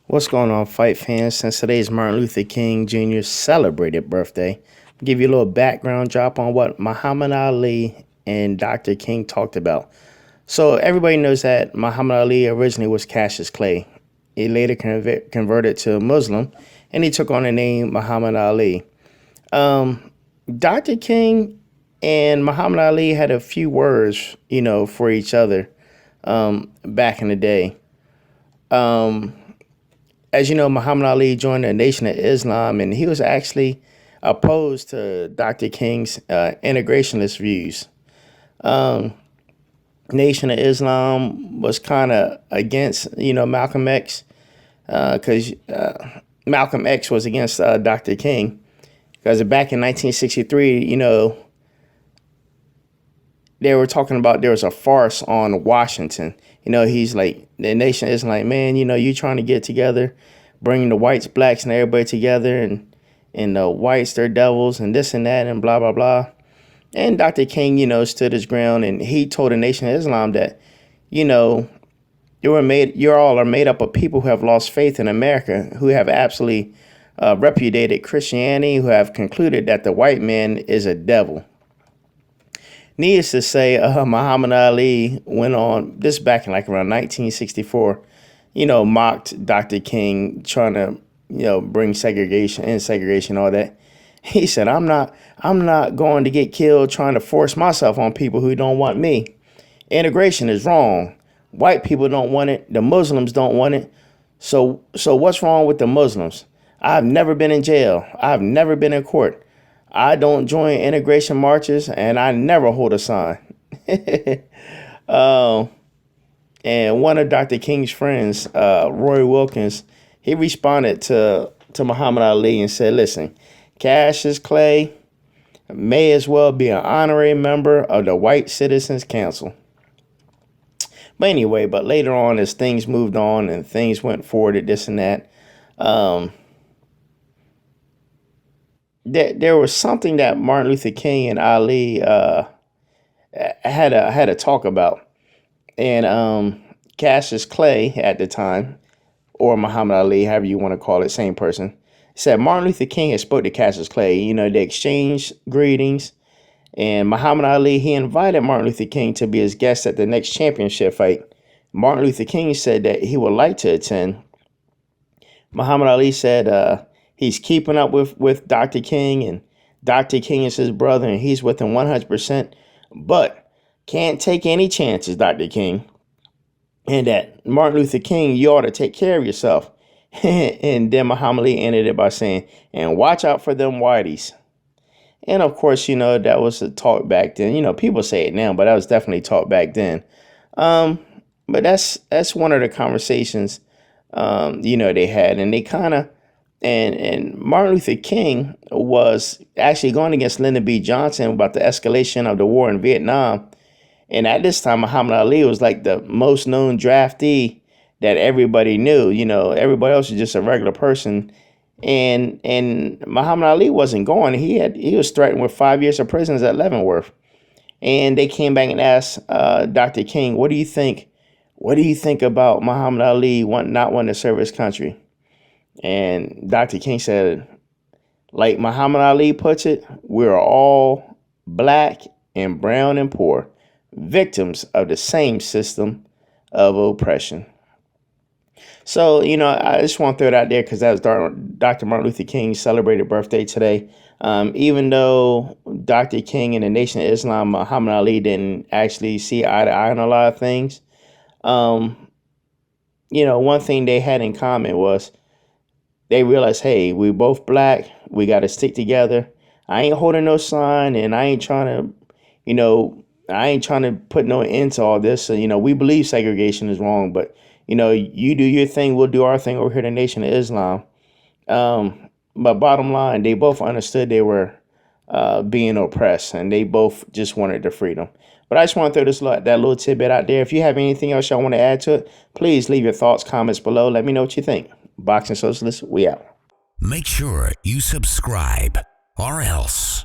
What's going on, fight fans? Since today is Martin Luther King Jr.'s celebrated birthday, I'll give you a little background drop on what Muhammad Ali and Dr. King talked about. So everybody knows that Muhammad Ali originally was Cassius Clay. He later converted to a Muslim, and he took on the name Muhammad Ali. Dr. King and Muhammad Ali had a few words, for each other back in the day. As you know, Muhammad Ali joined the Nation of Islam, and he was actually opposed to Dr. King's integrationist views. Nation of Islam was kind of against, Malcolm X, because Malcolm X was against Dr. King. Because back in 1963, they were talking about there was a farce on Washington. He's like, the Nation is like, man, you trying to get together, bring the whites, blacks, and everybody together, and the whites, they're devils, and this and that, and blah, blah, blah. And Dr. King, stood his ground, and he told the Nation of Islam that, you all are made up of people who have lost faith in America, who have absolutely repudiated Christianity, who have concluded that the white man is a devil. Needless to say, Muhammad Ali went on, this back in like around 1964, mocked Dr. King, trying to, bring segregation, all that. He said, I'm not going to get killed trying to force myself on people who don't want me. Integration is wrong. White people don't want it. The Muslims don't want it. So what's wrong with the Muslims? I've never been in jail. I've never been in court. I don't join integration marches, and I never hold a sign. And one of Dr. King's friends, Roy Wilkins, he responded to Muhammad Ali and said, listen, Cassius Clay may as well be an honorary member of the White Citizens Council. But anyway, later on, as things moved on and things went forward and this and that, there was something that Martin Luther King and Ali had a talk about, and Cassius Clay at the time, or Muhammad Ali, however you want to call it, same person, said Martin Luther King had spoke to Cassius Clay. They exchanged greetings, and Muhammad Ali, he invited Martin Luther King to be his guest at the next championship fight. Martin Luther King said that he would like to attend. Muhammad Ali said he's keeping up with Dr. King, and Dr. King is his brother, and he's with him 100%, but can't take any chances, Dr. King. And that Martin Luther King, you ought to take care of yourself. And then Muhammad Ali ended it by saying, and watch out for them whiteys. And of course, that was a talk back then. People say it now, but that was definitely talk back then. But that's one of the conversations, they had. And they kind of, and Martin Luther King was actually going against Lyndon B. Johnson about the escalation of the war in Vietnam. And at this time, Muhammad Ali was like the most known draftee that everybody knew. Everybody else was just a regular person. And Muhammad Ali wasn't going. He was threatened with 5 years of prison at Leavenworth. And they came back and asked Dr. King, what do you think? What do you think about Muhammad Ali not wanting to serve his country? And Dr. King said, like Muhammad Ali puts it, we're all black and brown and poor, victims of the same system of oppression. So, I just want to throw it out there because that was Dr. Martin Luther King's celebrated birthday today. Even though Dr. King and the Nation of Islam, Muhammad Ali didn't actually see eye to eye on a lot of things. One thing they had in common was they realized, hey, we both black. We got to stick together. I ain't holding no sign, and I ain't trying to put no end to all this. So, we believe segregation is wrong, but, you do your thing, we'll do our thing over here in the Nation of Islam. But bottom line, they both understood they were being oppressed, and they both just wanted their freedom. But I just want to throw that little tidbit out there. If you have anything else y'all want to add to it, please leave your thoughts, comments below. Let me know what you think. Boxing Socialists, we out. Make sure you subscribe, or else.